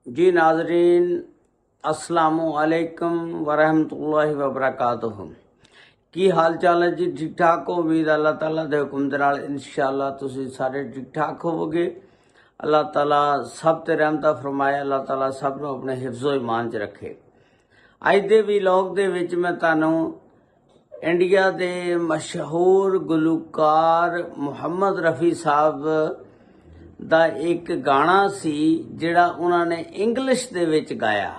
जी नाजरीन, अस्सलामुअलैकुम वरहमतुल्लाहि वबरकातुहू। की हाल चाल है जी? ठीक ठाक हो? उम्मीद अल्लाह ताला दे हुक्म दे नाल इंशाअल्लाह तुसीं सारे ठीक ठाक होवोगे। अल्लाह ताला सब ते रहमत फरमाए, अल्लाह ताला सब नूं अपने हिफ्ज़ो ईमान च रखे। अज दे व्लॉग दे विच मैं तुहानूं इंडिया दे मशहूर गुलूकार मुहम्मद रफ़ी साहब ਦਾ ਇੱਕ ਗਾਣਾ ਸੀ ਜਿਹੜਾ ਉਹਨਾਂ ਨੇ ਇੰਗਲਿਸ਼ ਦੇ ਵਿੱਚ ਗਾਇਆ।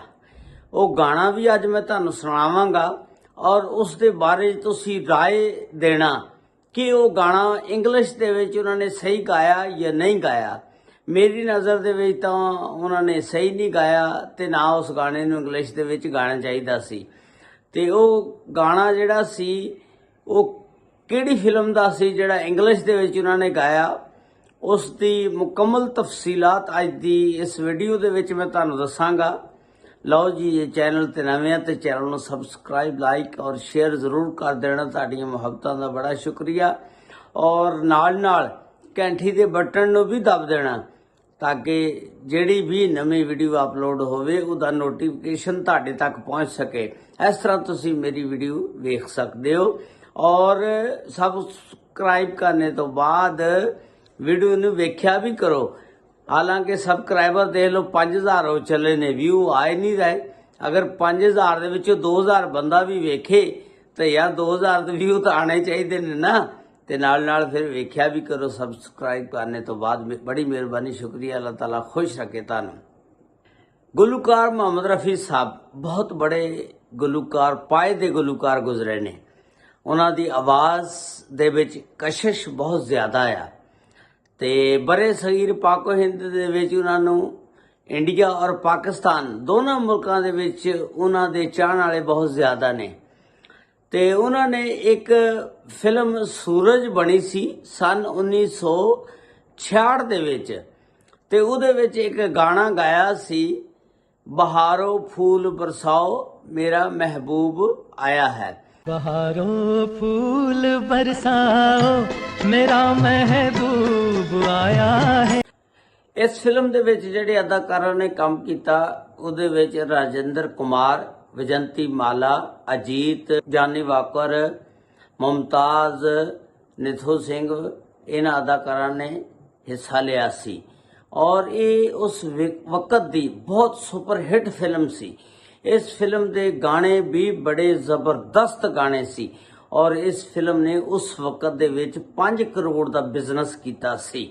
ਉਹ ਗਾਣਾ ਵੀ ਅੱਜ ਮੈਂ ਤੁਹਾਨੂੰ ਸੁਣਾਵਾਂਗਾ ਔਰ ਉਸ ਦੇ ਬਾਰੇ ਤੁਸੀਂ ਰਾਏ ਦੇਣਾ ਕਿ ਉਹ ਗਾਣਾ ਇੰਗਲਿਸ਼ ਦੇ ਵਿੱਚ ਉਹਨਾਂ ਨੇ ਸਹੀ ਗਾਇਆ ਜਾਂ ਨਹੀਂ ਗਾਇਆ। ਮੇਰੀ ਨਜ਼ਰ ਦੇ ਵਿੱਚ ਤਾਂ ਉਹਨਾਂ ਨੇ ਸਹੀ ਨਹੀਂ ਗਾਇਆ ਤੇ ਨਾ ਉਸ ਗਾਣੇ ਨੂੰ ਇੰਗਲਿਸ਼ ਦੇ ਵਿੱਚ ਗਾਣਾ ਚਾਹੀਦਾ ਸੀ। ਤੇ ਉਹ ਗਾਣਾ ਜਿਹੜਾ ਸੀ ਉਹ ਕਿਹੜੀ ਫਿਲਮ ਦਾ ਸੀ ਜਿਹੜਾ ਇੰਗਲਿਸ਼ ਦੇ ਵਿੱਚ ਉਹਨਾਂ ਨੇ ਗਾਇਆ, ਉਸ ਦੀ ਮੁਕੰਮਲ ਤਫਸੀਲਾਤ ਅੱਜ ਦੀ ਇਸ ਵੀਡੀਓ ਦੇ ਵਿੱਚ ਮੈਂ ਤੁਹਾਨੂੰ ਦੱਸਾਂਗਾ। ਲਓ ਜੀ, ਇਹ ਚੈਨਲ ਤੇ ਨਵੇਂ ਆ ਤੇ ਚੈਨਲ ਨੂੰ ਸਬਸਕ੍ਰਾਈਬ, ਲਾਈਕ ਔਰ ਸ਼ੇਅਰ ਜ਼ਰੂਰ ਕਰ ਦੇਣਾ। ਤੁਹਾਡੀਆਂ ਮੁਹੱਬਤਾਂ ਦਾ ਬੜਾ ਸ਼ੁਕਰੀਆ ਔਰ ਨਾਲ ਘੰਟੀ ਦੇ ਬਟਨ ਨੂੰ ਵੀ ਦਬ ਦੇਣਾ ਤਾਂ ਕਿ ਜਿਹੜੀ ਵੀ ਨਵੀਂ ਵੀਡੀਓ ਅਪਲੋਡ ਹੋਵੇ ਉਹਦਾ ਨੋਟੀਫਿਕੇਸ਼ਨ ਤੁਹਾਡੇ ਤੱਕ ਪਹੁੰਚ ਸਕੇ। ਇਸ ਤਰ੍ਹਾਂ ਤੁਸੀਂ ਮੇਰੀ ਵੀਡੀਓ ਵੇਖ ਸਕਦੇ ਹੋ ਔਰ ਸਬਸਕ੍ਰਾਈਬ ਕਰਨੇ ਤੋਂ ਬਾਅਦ वीडियो ਨੂੰ ਵੇਖਿਆ ਵੀ ਕਰੋ। ਹਾਲਾਂਕਿ ਸਬਸਕ੍ਰਾਈਬਰ ਦੇਖ ਲਓ 5000 ਹੋ ਚੱਲੇ ਨੇ, ਵਿਊ ਆਏ ਨਹੀਂ ਰਹੇ। ਅਗਰ 5000 ਦੇ ਵਿੱਚੋਂ 2000 ਬੰਦਾ ਵੀ ਵੇਖੇ ਤਾਂ ਯਾਰ 2000 ਦੇ ਵਿਊ ਤਾਂ ਆਣੇ ਚਾਹੀਦੇ ਨੇ ਨਾ। ਤੇ ਨਾਲ ਫਿਰ ਵੇਖਿਆ ਵੀ ਕਰੋ ਸਬਸਕ੍ਰਾਈਬ ਕਰਨੇ ਤੋਂ ਬਾਅਦ। ਬੜੀ ਮਿਹਰਬਾਨੀ, ਸ਼ੁਕਰੀਆ। ਅੱਲਾਹ ਤਾਲਾ ਖੁਸ਼ ਰੱਖੇ ਤੁਹਾਨੂੰ। ਗੁਲੂਕਾਰ ਮੁਹੰਮਦ ਰਫੀ ਸਾਹਿਬ ਬਹੁਤ ਬੜੇ ਗੁਲੂਕਾਰ, ਪਾਏ ਦੇ ਗੁਲੂਕਾਰ ਗੁਜ਼ਰੇ ਨੇ। ਉਹਨਾਂ ਦੀ ਆਵਾਜ਼ ਦੇ ਵਿੱਚ ਕਸ਼ਿਸ਼ ਬਹੁਤ ਜ਼ਿਆਦਾ ਆ ਤੇ ਬਰੇ ਸਗੀਰ ਪਾਕੋ ਹਿੰਦ ਦੇ ਵਿੱਚ ਉਹਨਾਂ ਨੂੰ ਇੰਡੀਆ ਔਰ ਪਾਕਿਸਤਾਨ ਦੋਨਾਂ ਮੁਲਕਾਂ ਦੇ ਵਿੱਚ ਉਹਨਾਂ ਦੇ ਚਾਹਣ ਵਾਲੇ ਬਹੁਤ ਜ਼ਿਆਦਾ ਨੇ। ਤੇ ਉਹਨਾਂ ਨੇ ਇੱਕ ਫਿਲਮ ਸੂਰਜ ਬਣੀ ਸੀ ਸਨ 1966 ਦੇ ਵਿੱਚ ਤੇ ਉਹਦੇ ਵਿੱਚ ਇੱਕ ਗਾਣਾ ਗਾਇਆ ਸੀ, ਬਹਾਰੋ ਫੂਲ ਬਰਸਾਓ ਮੇਰਾ ਮਹਿਬੂਬ ਆਇਆ ਹੈ। बहारो फूल बरसाओ मेरा महबूब आया है। ਇਸ ਫਿਲਮ ਦੇ ਵਿੱਚ ਜਿਹੜੇ ਅਦਾਕਾਰਾਂ ਨੇ ਕੰਮ ਕੀਤਾ ਉਹਦੇ ਵਿੱਚ ਰਾਜਿੰਦਰ ਕੁਮਾਰ, ਵਿਜੰਤੀ ਮਾਲਾ, ਅਜੀਤ, ਜਾਨੀ ਵਾਕਰ, ਮੁਮਤਾਜ਼, ਨਿਥੂ ਸਿੰਘ, ਇਹਨਾਂ ਅਦਾਕਾਰਾਂ ਨੇ ਹਿੱਸਾ ਲਿਆ ਸੀ ਔਰ ਇਹ ਉਸ ਵਕਤ ਦੀ ਬਹੁਤ ਸੁਪਰ ਹਿੱਟ ਫਿਲਮ ਸੀ। ਇਸ ਫਿਲਮ ਦੇ ਗਾਣੇ ਵੀ ਬੜੇ ਜ਼ਬਰਦਸਤ ਗਾਣੇ ਸੀ ਔਰ ਇਸ ਫਿਲਮ ਨੇ ਉਸ ਵਕਤ ਦੇ ਵਿੱਚ 5 ਕਰੋੜ ਦਾ ਬਿਜ਼ਨਸ ਕੀਤਾ ਸੀ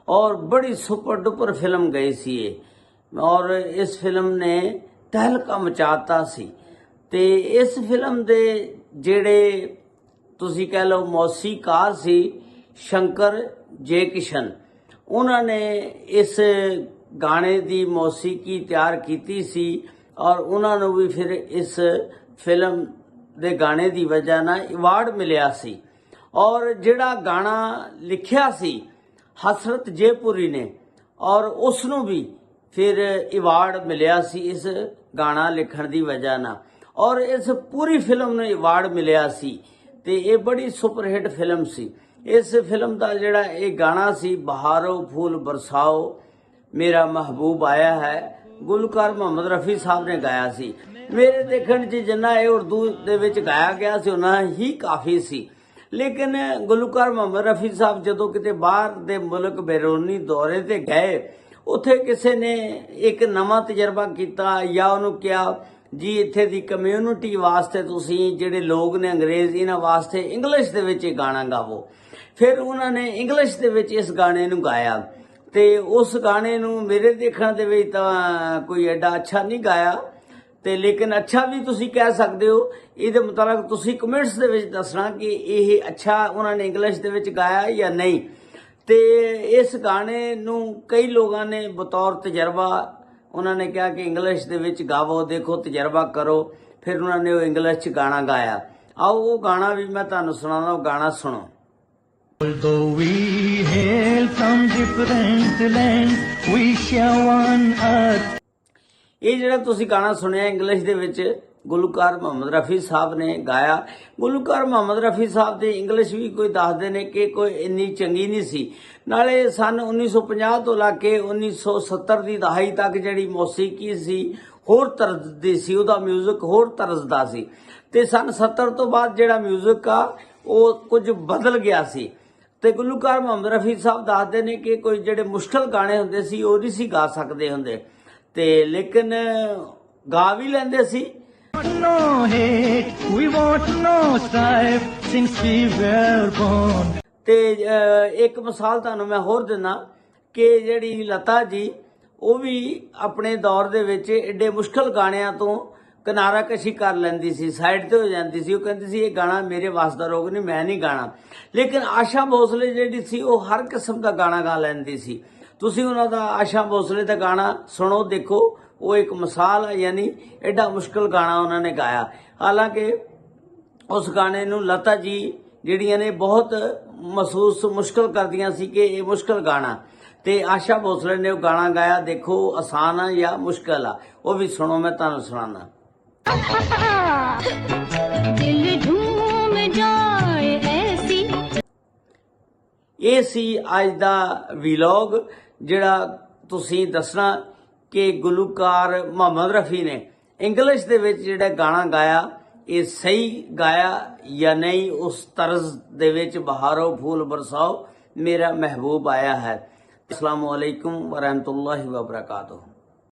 ਔਰ ਬੜੀ ਸੁਪਰ ਡੁਪਰ ਫਿਲਮ ਗਈ ਸੀ ਇਹ ਔਰ ਇਸ ਫਿਲਮ ਨੇ ਤਹਿਲਕਾ ਮਚਾਤਾ ਸੀ। ਤੇ ਇਸ ਫਿਲਮ ਦੇ ਜਿਹੜੇ ਤੁਸੀਂ ਕਹਿ ਲਓ ਮੌਸੀਕਾਰ ਸੀ ਸ਼ੰਕਰ ਜੇ ਕਿਸ਼ਨ, ਉਹਨਾਂ ਨੇ ਇਸ ਗਾਣੇ ਦੀ ਮੌਸੀਕੀ ਤਿਆਰ ਕੀਤੀ ਸੀ ਔਰ ਉਹਨਾਂ ਨੂੰ ਵੀ ਫਿਰ ਇਸ ਫਿਲਮ ਦੇ ਗਾਣੇ ਦੀ ਵਜ੍ਹਾ ਨਾਲ ਅਵਾਰਡ ਮਿਲਿਆ ਸੀ। ਔਰ ਜਿਹੜਾ ਗਾਣਾ ਲਿਖਿਆ ਸੀ ਹਸਰਤ ਜੇਪੁਰੀ ਨੇ ਔਰ ਉਸ ਨੂੰ ਵੀ ਫਿਰ ਅਵਾਰਡ ਮਿਲਿਆ ਸੀ ਇਸ ਗਾਣਾ ਲਿਖਣ ਦੀ ਵਜ੍ਹਾ ਨਾਲ ਔਰ ਇਸ ਪੂਰੀ ਫਿਲਮ ਨੂੰ ਅਵਾਰਡ ਮਿਲਿਆ ਸੀ ਤੇ ਇਹ ਬੜੀ ਸੁਪਰ ਹਿੱਟ ਫਿਲਮ ਸੀ। ਇਸ ਫਿਲਮ ਦਾ ਜਿਹੜਾ ਇਹ ਗਾਣਾ ਸੀ, ਬਹਾਰੋ ਫੂਲ ਬਰਸਾਓ ਮੇਰਾ ਮਹਿਬੂਬ ਆਇਆ ਹੈ, ਗੁਲੂਕਾਰ ਮੁਹੰਮਦ ਰਫੀ ਸਾਹਿਬ ਨੇ ਗਾਇਆ ਸੀ। ਮੇਰੇ ਦੇਖਣ 'ਚ ਜਿੰਨਾ ਇਹ ਉਰਦੂ ਦੇ ਵਿੱਚ ਗਾਇਆ ਗਿਆ ਸੀ ਉਹਨਾਂ ਹੀ ਕਾਫੀ ਸੀ। ਲੇਕਿਨ ਗੁਲੂਕਾਰ ਮੁਹੰਮਦ ਰਫੀ ਸਾਹਿਬ ਜਦੋਂ ਕਿਤੇ ਬਾਹਰ ਦੇ ਮੁਲਕ ਬੈਰੂਨੀ ਦੌਰੇ ਤੇ ਗਏ, ਉੱਥੇ ਕਿਸੇ ਨੇ ਇੱਕ ਨਵਾਂ ਤਜਰਬਾ ਕੀਤਾ ਜਾਂ ਉਹਨੂੰ ਕਿਹਾ ਜੀ ਇੱਥੇ ਦੀ ਕਮਿਊਨਿਟੀ ਵਾਸਤੇ ਤੁਸੀਂ ਜਿਹੜੇ ਲੋਕ ਨੇ ਅੰਗਰੇਜ਼, ਇਹਨਾਂ ਵਾਸਤੇ ਇੰਗਲਿਸ਼ ਦੇ ਵਿੱਚ ਗਾਣਾ ਗਾਵੋ। ਫਿਰ ਉਹਨਾਂ ਨੇ ਇੰਗਲਿਸ਼ ਦੇ ਵਿੱਚ ਇਸ ਗਾਣੇ ਨੂੰ ਗਾਇਆ ਤੇ ਉਸ ਗਾਣੇ ਨੂੰ ਮੇਰੇ ਦੇਖਣ ਦੇ ਵਿੱਚ ਤਾਂ ਕੋਈ ਐਡਾ ਅੱਛਾ ਨਹੀਂ ਗਾਇਆ ਤੇ ਲੇਕਿਨ ਅੱਛਾ ਵੀ ਤੁਸੀਂ ਕਹਿ ਸਕਦੇ ਹੋ। ਇਹਦੇ ਮੁਤਾਬਕ ਤੁਸੀਂ ਕਮੈਂਟਸ ਦੇ ਵਿੱਚ ਦੱਸਣਾ ਕਿ ਇਹ ਅੱਛਾ ਉਹਨਾਂ ਨੇ ਇੰਗਲਿਸ਼ ਦੇ ਵਿੱਚ ਗਾਇਆ ਜਾਂ ਨਹੀਂ। ਤੇ ਇਸ ਗਾਣੇ ਨੂੰ ਕਈ ਲੋਕਾਂ ਨੇ ਬਤੌਰ ਤਜਰਬਾ ਉਹਨਾਂ ਨੇ ਕਿਹਾ ਕਿ ਇੰਗਲਿਸ਼ ਦੇ ਵਿੱਚ ਗਾਵੋ, ਦੇਖੋ ਤਜਰਬਾ ਕਰੋ। ਫਿਰ ਉਹਨਾਂ ਨੇ ਉਹ ਇੰਗਲਿਸ਼ 'ਚ ਗਾਣਾ ਗਾਇਆ। ਆਓ ਉਹ ਗਾਣਾ ਵੀ ਮੈਂ ਤੁਹਾਨੂੰ ਸੁਣਾਉਂਦਾ, ਉਹ ਗਾਣਾ ਸੁਣੋ। Although we hail from different lands, we share one earth. ਇਹ ਜਿਹੜਾ ਤੁਸੀਂ ਗਾਣਾ ਸੁਣਿਆ ਇੰਗਲਿਸ਼ ਦੇ ਵਿੱਚ, ਗੁਲੂਕਾਰ ਮੁਹੰਮਦ ਰਫੀ ਸਾਹਿਬ ਨੇ ਗਾਇਆ। ਗੁਲੂਕਾਰ ਮੁਹੰਮਦ ਰਫੀ ਸਾਹਿਬ ਦੀ ਇੰਗਲਿਸ਼ ਵੀ ਕੋਈ ਦੱਸਦੇ ਨੇ ਕਿ ਕੋਈ ਇੰਨੀ ਚੰਗੀ ਨਹੀਂ ਸੀ। ਨਾਲੇ ਸਨ 1950 ਤੋਂ ਲਾ ਕੇ 1970 ਦੀ ਦਹਾਈ ਤੱਕ ਜਿਹੜੀ ਮੌਸੀਕੀ ਸੀ ਹੋਰ ਤਰਜ਼ ਦੀ ਸੀ, ਉਹਦਾ ਮਿਊਜ਼ਿਕ ਹੋਰ ਤਰਜ਼ ਦਾ ਸੀ। ਤੇ ਸਨ 70 ਤੋਂ ਬਾਅਦ ਜਿਹੜਾ ਮਿਊਜ਼ਿਕ ਆ ਉਹ ਕੁਝ ਬਦਲ ਗਿਆ ਸੀ। ਤੇ ਗੁਲੂਕਾਰ ਮੁਹੰਮਦ ਰਫੀ ਸਾਹਿਬ ਦੱਸਦੇ ਨੇ ਕਿ ਕੋਈ ਜਿਹੜੇ ਮੁਸ਼ਕਲ ਗਾਣੇ ਹੁੰਦੇ ਸੀ ਉਹ ਨਹੀਂ ਸੀ ਗਾ ਸਕਦੇ ਹੁੰਦੇ, ਤੇ ਲੇਕਿਨ ਗਾ ਵੀ ਲੈਂਦੇ ਸੀ। No hate, we want no strife since we were born. ਤੇ ਇੱਕ ਮਿਸਾਲ ਤੁਹਾਨੂੰ ਮੈਂ ਹੋਰ ਦਿੰਦਾ ਕਿ ਜਿਹੜੀ ਲਤਾ ਜੀ ਉਹ ਵੀ ਆਪਣੇ ਦੌਰ ਦੇ ਵਿੱਚ ਏਡੇ ਮੁਸ਼ਕਲ ਗਾਣਿਆਂ ਤੋਂ ਕਿਨਾਰਾ ਕਸ਼ੀ ਕਰ ਲੈਂਦੀ ਸੀ, ਸਾਈਡ ਤੇ ਹੋ ਜਾਂਦੀ ਸੀ। ਉਹ ਕਹਿੰਦੀ ਸੀ ਇਹ ਗਾਣਾ ਮੇਰੇ ਵੱਸ ਦਾ ਰੋਗ ਨਹੀਂ, ਮੈਂ ਨਹੀਂ ਗਾਣਾ। ਲੇਕਿਨ ਆਸ਼ਾ ਭੋਸਲੇ ਜਿਹੜੀ ਸੀ ਉਹ ਹਰ ਕਿਸਮ ਦਾ ਗਾਣਾ ਗਾ ਲੈਂਦੀ ਸੀ। ਤੁਸੀਂ ਉਹਨਾਂ ਦਾ ਆਸ਼ਾ ਭੋਸਲੇ ਦਾ ਗਾਣਾ ਸੁਣੋ, ਦੇਖੋ, ਉਹ ਇੱਕ ਮਿਸਾਲ ਹੈ। ਯਾਨੀ ਐਡਾ ਮੁਸ਼ਕਲ ਗਾਣਾ ਉਹਨਾਂ ਨੇ ਗਾਇਆ। ਹਾਲਾਂਕਿ ਉਸ ਗਾਣੇ ਨੂੰ ਲਤਾ ਜੀ ਜਿਹੜੀਆਂ ਨੇ ਬਹੁਤ ਮਹਿਸੂਸ ਮੁਸ਼ਕਲ ਕਰਦੀਆਂ ਸੀ ਕਿ ਇਹ ਮੁਸ਼ਕਲ ਗਾਣਾ, ਤੇ ਆਸ਼ਾ ਭੋਸਲੇ ਨੇ ਉਹ ਗਾਣਾ ਗਾਇਆ। ਦੇਖੋ ਆਸਾਨ ਆ ਜਾਂ ਮੁਸ਼ਕਲ ਆ, ਉਹ ਵੀ ਸੁਣੋ, ਮੈਂ ਤੁਹਾਨੂੰ ਸੁਣਾਣਾ। दिल झूम जाए ऐसी। ਇਹ ਸੀ ਅੱਜ ਦਾ ਵਲੌਗ ਜਿਹੜਾ ਤੁਸੀਂ ਦੱਸਣਾ ਕਿ ਗੁਲੂਕਾਰ ਮੁਹੰਮਦ ਰਫੀ ਨੇ ਇੰਗਲਿਸ਼ ਦੇ ਵਿੱਚ ਜਿਹੜਾ ਗਾਣਾ ਗਾਇਆ ਇਹ ਸਹੀ ਗਾਇਆ ਜਾਂ ਨਹੀਂ। ਉਸ ਤਰਜ਼ ਦੇ ਵਿੱਚ ਬਹਾਰੋ ਫੂਲ ਬਰਸਾਓ, ਮੇਰਾ ਮਹਿਬੂਬ ਆਇਆ ਹੈ। अस्सलामु अलैकुम वरहमतुल्लाहि वबरकातुहू।